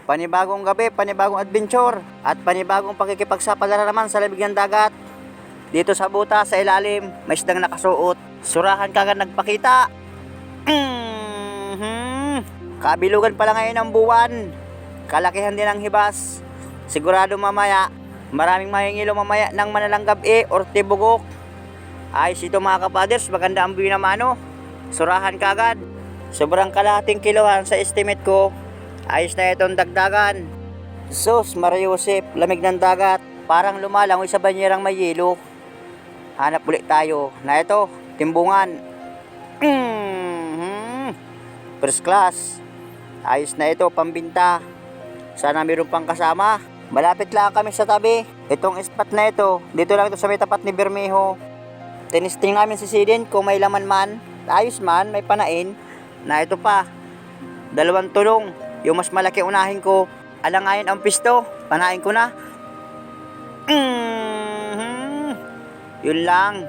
Panibagong gabi, panibagong adventure, at panibagong pakikipagsapalaran naman sa labig ng dagat. Dito sa buta, sa ilalim, may isdang nakasuot. Surahan kagad nagpakita. Kabilugan pala ngayon ang buwan. Kalakihan din ang hibas. Sigurado mamaya, maraming mahingilo mamaya ng manalang gabi or tibugok. Ayos ito mga kapaders, maganda ang view naman oh. Surahan kagad. Sobrang kalahating kilohan sa estimate ko. Ayos na itong dagdagan. Sus, Mariusip, lamig ng dagat. Parang lumalangoy sa banyerang may yelo. Hanap ulit tayo na ito, timbungan. First class. Ayos na ito, pambinta. Sana mayroon pang kasama. Malapit lang kami sa tabi. Itong spot na ito, dito lang ito sa may tapat ni Bermejo. Tinisting namin si Sidin kung may laman man. Ayos man, may panain. Na ito pa, 2 tulong. Yung mas malaki unahin ko. Alangayin ang pisto, panain ko na. Yun lang.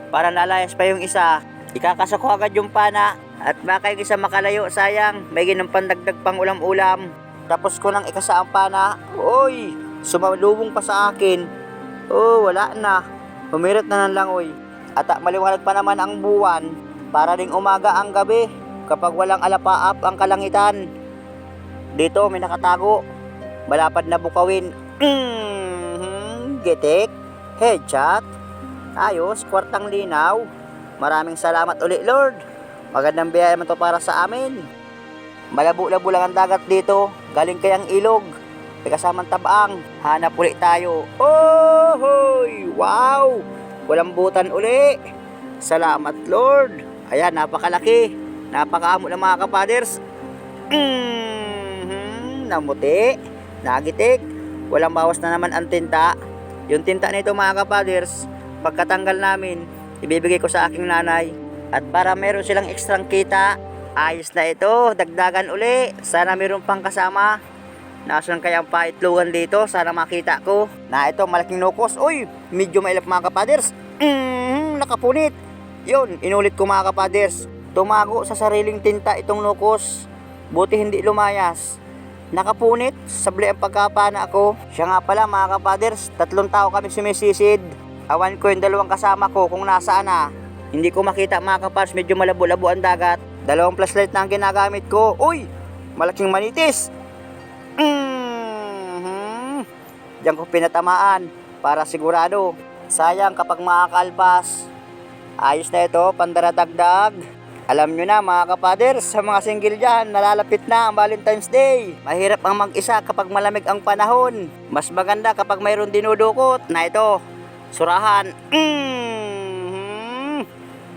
Para nalayas pa yung isa. Ikakasa ko agad yung pana. At baka yung isa makalayo, sayang. May ginampandagdag pang ulam-ulam. Tapos ko nang ikasa ang pana. Uy, sumalubong pa sa akin. Oh, wala na. Humirot na ng langoy. At maliwanag pa naman ang buwan. Para ring umaga ang gabi. Kapag walang alapaap ang kalangitan. Dito may nakatago. Malapad na bukawin. Getik. Headshot. Ayos, kwartang linaw. Maraming salamat ulit, Lord. Magandang biyaya man to para sa amin. Malabo-labo lang ang dagat dito. Galing kayang ilog. May kasamang tabaang. Hanap ulit tayo. Oh, hoy! Wow! Walang butan uli. Salamat, Lord. Ayan, napakalaki. Napakaamo ng mga kapaders. Namuti. Nagitik. Walang bawas na naman ang tinta. Yung tinta nito mga kapaders, pagkatanggal namin, ibibigay ko sa aking nanay. At para meron silang ekstrang kita, ayos na ito, dagdagan uli. Sana meron pang kasama. Nasaan kaya ang paitlugan dito? Sana makita ko. Na ito, malaking nukos. Uy, medyo mailap mga kapaders. Nakapunit. Yun, inulit ko mga kapaders. Tumago sa sariling tinta itong nukos. Buti hindi lumayas. Nakapunit, sabli ang pagkapana ko. Siya nga pala mga kapaders, 3 tao kami sumisisid. Awan ko yung 2 kasama ko kung nasaan na. Hindi ko makita mga kapaders, medyo malabo-labo ang dagat. 2 flashlight na ang ginagamit ko. Uy, malaking manitis. Diyan ko pinatamaan para sigurado. Sayang kapag makakalpas. Ayos na ito, pandaradagdag. Alam nyo na mga kapaders, sa mga single dyan, nalalapit na ang Valentine's Day. Mahirap ang mag-isa kapag malamig ang panahon. Mas maganda kapag mayroon dinudukot na ito, surahan.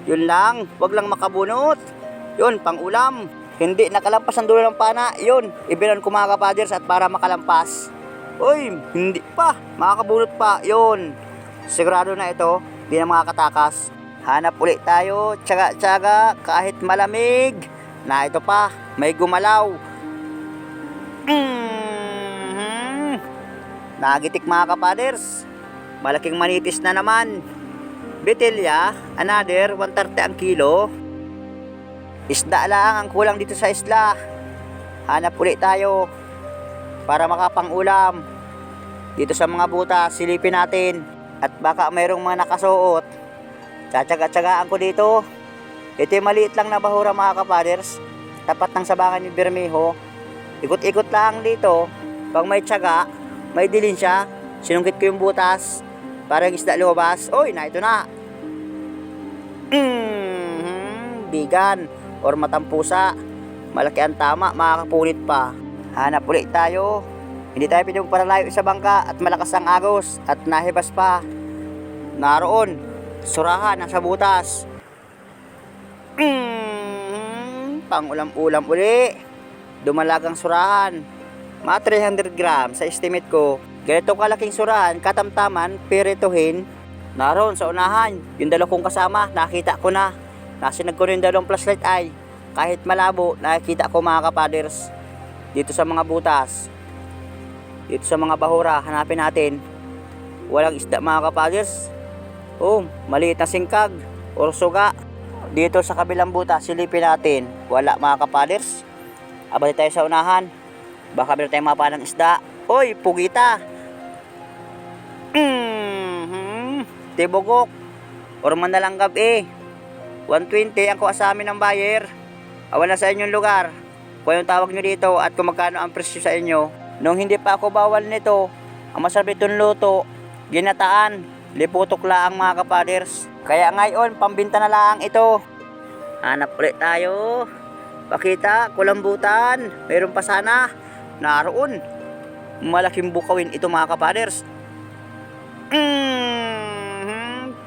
Yun lang, wag lang makabunot. Yun, pang ulam. Hindi nakalampas ang dulo ng pana. Yun, ibilan ko mga kapaders at para makalampas. Uy, hindi pa, makakabunot pa. Yun, sigurado na ito, di na makakatakas. Hanap ulit tayo, tsaga-tsaga, kahit malamig. Na ito pa, may gumalaw. Nagitik mga kapaders. Malaking manitis na naman. Betelya, another 130 ang kilo. Isda lang ang kulang dito sa isla. Hanap ulit tayo para makapang-ulam. Dito sa mga buta, silipin natin. At baka mayroong mga nakasuot. Tsatsaga-tsagaan ko dito. Ito yung maliit lang na bahura mga kapaders. Tapat ng sabangan ni Bermejo. Ikot-ikot lang dito. Pag may tsaga, may dilin siya. Sinungkit ko yung butas para yung isda lumabas. Uy, na ito na. Bigan or matampusa. Malaki ang tama, makakapunit pa. Hanap ulit tayo. Hindi tayo pwedeng paralayo sa bangka at malakas ang agos at nahibas pa. Naroon. Surahan nasa butas. Pang ulam-ulam uli. Dumalagang surahan. Mga 300 grams sa estimate ko. Ganito kalaking surahan, katamtaman, pirituhin. Naroon sa unahan. Yung 2 kong kasama, nakita ko na. Nasinag ko rin 2 flashlight ay. Kahit malabo, nakikita ko mga kapaders. Dito sa mga butas. Dito sa mga bahura, hanapin natin. Walang isda mga kapaders. Oh, maliit na singkag or suga. Dito sa kabilang buta, silipin natin. Wala mga kapaders. Abali tayo sa unahan. Baka meron tayong mapa ng isda. Uy, pugita. Tibugok. Or manalanggab 120 ang kuha sa amin ng buyer. Awan na sa inyong lugar. Kung yung tawag nyo dito at kung magkano ang presyo sa inyo. Nung hindi pa ako bawal nito, ang masarap itong luto, ginataan, liputok lang mga kapaders. Kaya ngayon, pambinta na lang ito. Hanap ulit tayo. Pakita, kulambutan. Meron pa sana. Naroon. Malaking bukawin ito mga kapaders.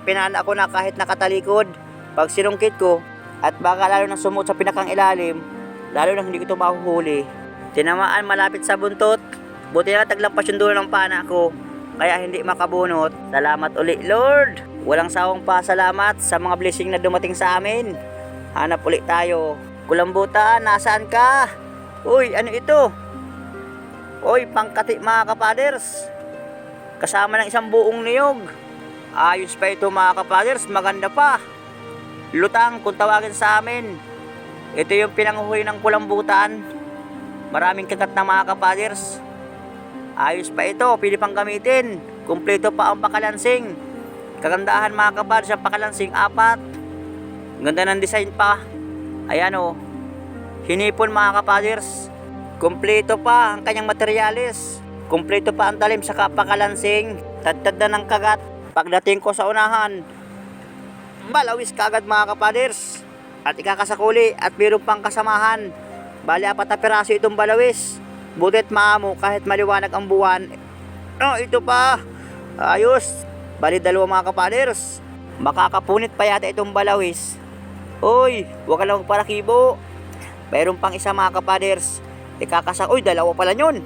Pinana ako na kahit nakatalikod. Pag sinungkit ko, at baka lalo na sumut sa pinakang ilalim, lalo na hindi ko ito mahuhuli. Tinamaan malapit sa buntot. Buti na taglampas yung dulo ng pana ko, kaya hindi makabunot. Salamat uli Lord. Walang sawang pasalamat sa mga blessing na dumating sa amin. Hanap ulit tayo. Kulambutan, nasaan ka? Uy, ano ito? Uy, pangkati mga kapaders. Kasama ng isang buong niyog. Ayos pa ito mga kapaders, maganda pa. Lutang kung tawagin sa amin. Ito yung pinanguhuli ng kulambutan. Maraming kagat na mga kapaders. Ayos pa ito, pili pang gamitin. Kumpleto pa ang pakalansing. Kagandahan mga kapaders, ang pakalansing 4. Ganda ng design pa. Ayan o. Hinipon mga kapaders. Kumpleto pa ang kanyang materyales. Kumpleto pa ang talim sa pakalansing. Tadtad na ng kagat. Pagdating ko sa unahan, balawis kaagad mga kapaders. At ikakasakuli at mayroon pang kasamahan. Bali 4 na piraso itong balawis. Butit maamo kahit maliwanag ang buwan. Ito pa. Ayos. Bali 2 mga kapaders. Makakapunit pa yata itong balawis. Uy, huwag ka lang magparakibo. Mayroon pang isa mga kapaders. Uy, 2 pala yun.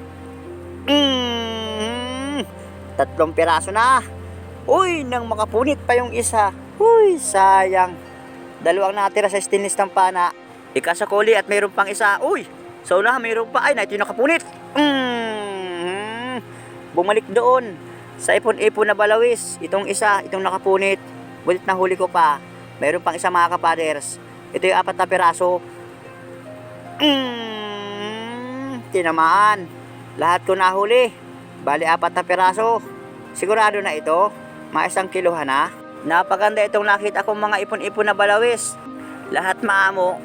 3 piraso na. Uy, nang makapunit pa yung isa. Uy, sayang. 2 ang natira sa stainless ng pana. Ikasakuli at mayroon pang isa. Uy, sa unahan mayroon pa. Ay, na ito yung nakapunit. Bumalik doon sa ipon-ipon na balawis. Itong isa, itong nakapunit. Bulit na huli ko pa. Mayroon pang isa mga kapaders. Ito yung 4 na piraso. Tinamaan. Lahat ko nahuli. Bali 4 na piraso. Sigurado na ito. Mga 1 kilohan na. Napaganda itong nakita kong mga ipon-ipon na balawis. Lahat maamo.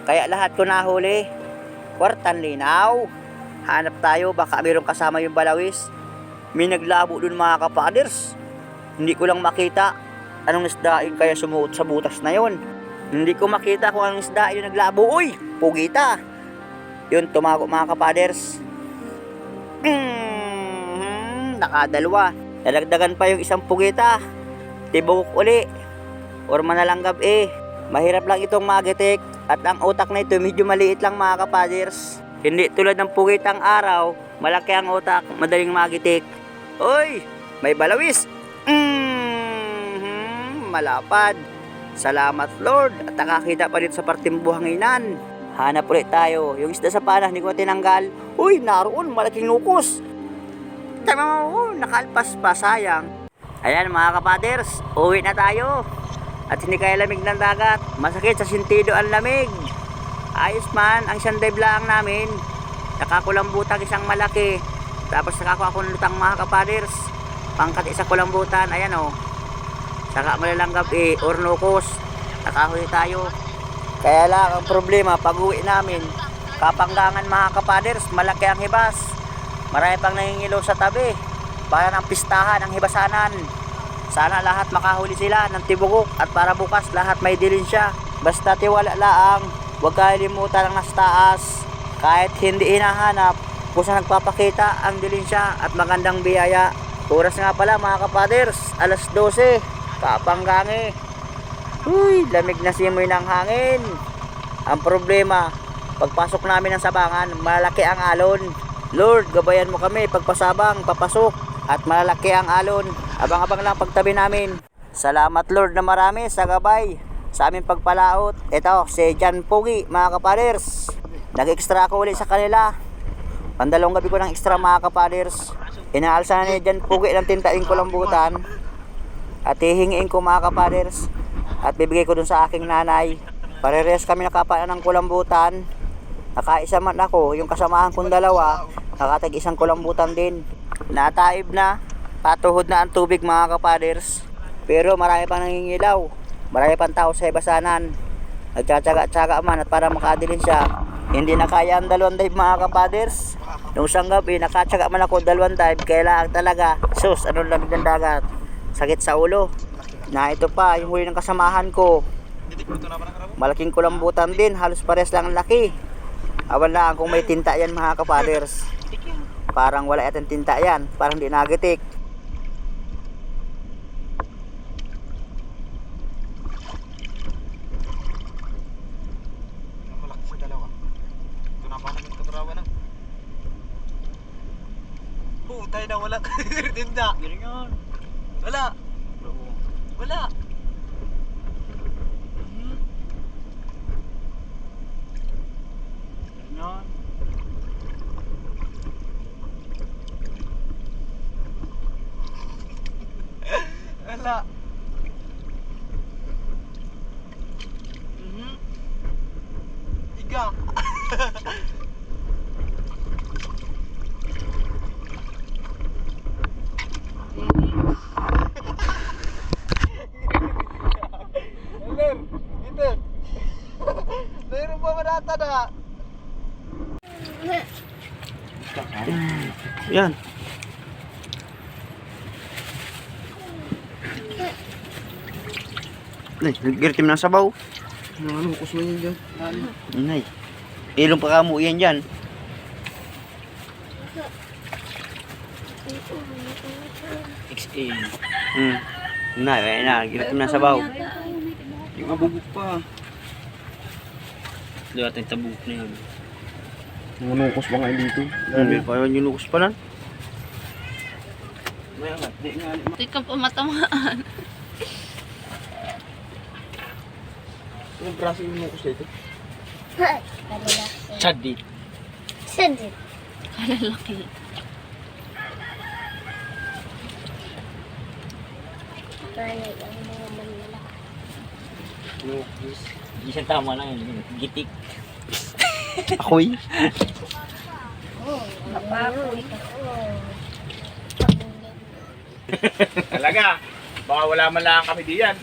Kaya lahat ko nahuli. Kwartan linaw. Hanap tayo. Baka mayroong kasama yung balawis. May naglabo dun mga kapaders. Hindi ko lang makita. Anong isda kaya sumuot sa butas na yon. Hindi ko makita kung anong isda yung naglabo. Uy, pugita. Yun, tumago mga kapaders. Nakadalawa. Nalagdagan pa yung isang pugita. Tibok uli. Or manalanggab Mahirap lang itong magitik. At ang utak na ito medyo maliit lang mga kapaders. Hindi tulad ng pugitang araw. Malaki ang utak, madaling magitik. Uy, may balawis. Malapad. Salamat Lord. At nakakita pa dito sa parting buhanginan. Hanap ulit tayo. Yung isda sa pana, hindi ko tinanggal. Uy, naroon, malaking nukos. Tama mo, nakalpas pa, sayang. Ayan mga kapaders, uwi na tayo. At hindi kaya lamig ng dagat. Masakit sa sentido ang lamig. Ayos man, ang isang dive lang namin. Nakakulambutang isang malaki. Tapos nakakuha akong lutang mga kapaders. Pangkat isa kulambutan, ayan o. Saka malalanggab or nukos. Nakahuli tayo. Kaya lang ang problema, pag uwi namin, kapanggangan mga kapaders, malaki ang hibas. Marami pang nangingilo sa tabi. Para ng pistahan ang hibasanan. Sana lahat makahuli sila ng tibugok at para bukas lahat may dilin siya. Basta tiwala lang, huwag kalimutan ang nasa taas. Kahit hindi hinahanap, kung saan nagpapakita ang dilin siya at magandang biyaya. Oras nga pala mga kapaders, 12:00. Kapanggangi. Uy, lamig na simoy ng hangin. Ang problema, pagpasok namin ng sabangan, malaki ang alon. Lord, gabayan mo kami pagpasabang, papasok. At malalaki ang alon. Abang-abang lang pagtabi namin. Salamat Lord na marami sa gabay sa aming pagpalaot. Ito, si Jan Pogi, mga kapaders. Nag-extra ako ulit sa kanila. Pandalawang gabi ko ng extra mga kapaders. Inaalsa na ni Jan Pogi ng tintaing kulambutan. At hihingiin ko mga kapaders. At bibigay ko dun sa aking nanay. Parehas kami nakapaan ng kulambutan. Nakaisa man ako, yung kasamahan kong 2, Nakatag isang kulambutan din. Nataib na. Patuhod na ang tubig mga kapaders. Pero marami pang nangingilaw. Marami pang tao sa ibasanan. Nagtsatsaga-tsaga man at para makadilin siya. Hindi na kaya ang 2 dive mga kapaders. Nung isang gabi, nakatsaga man ako 2 dive. Kailangan talaga, sus, anong lamig ng dagat. Sakit sa ulo. Na ito pa, yung huli ng kasamahan ko. Malaking kulambutan din, halos pares lang ang laki. Awan lang kung may tinta yan mga kapaders. Parang wala yatang tinta yan, parang di nagitik. Malaki sa dalawa. Ito na pa namin katrawa na. Putay na wala tinta. Wala. Wala. Yan. Wala. Iga. Aler, ito. Mayroon pa manata na. Yan. Nay, nagirtim ng sabaw. Ano, kusma niya dyan. Nay. Ilong pa kamo yan dyan. XA. Nay, ayun na, nagirtim ng sabaw. Yung mabubuk pa. Lihat yung tabuk na yun. Nangunukos ba nga dito? Parang yung lukos pa lang. Hindi ka pa matamaan. Yung braso yung nukos dito. Chadi. Kalalaki. Hindi siya tama lang yun. Gitik. Ako'y. Talaga. Baka wala man lang kami diyan.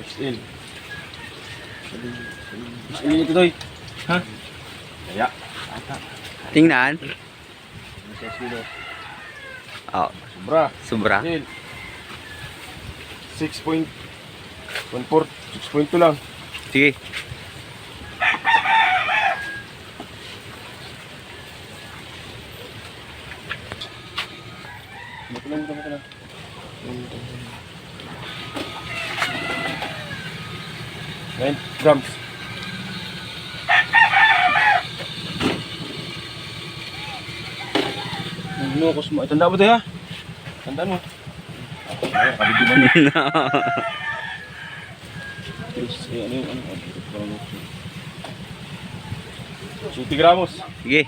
XL. XL ito doy. Ha? Kaya. Tingnan. Oh, Sobra. sobra. XL. 6.14. 6.2 lang. Sige. Ba't lang ito lang? 9 grams. Nukos mo. Tanda mo tayo ha? Tandaan mo. Ay, kaligiman mo. Ano yung ano? 20 gramos. Sige.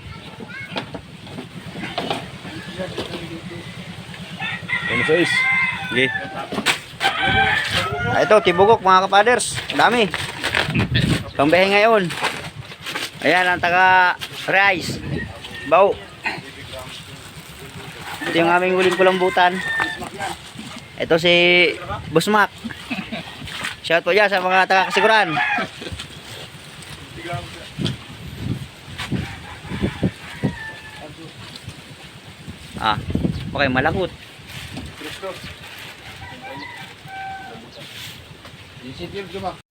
Ano sa is? Sige. Ito, tibugok mga kapaders. Dami. Pambihin ngayon. Ayan, ang taga rice. Baw. Ito yung aming huling kulambutan. Ito si Busmak. Shout po dyan sa mga taga Kasiguran. Ah, okay, malakot. Isip yun, Juma.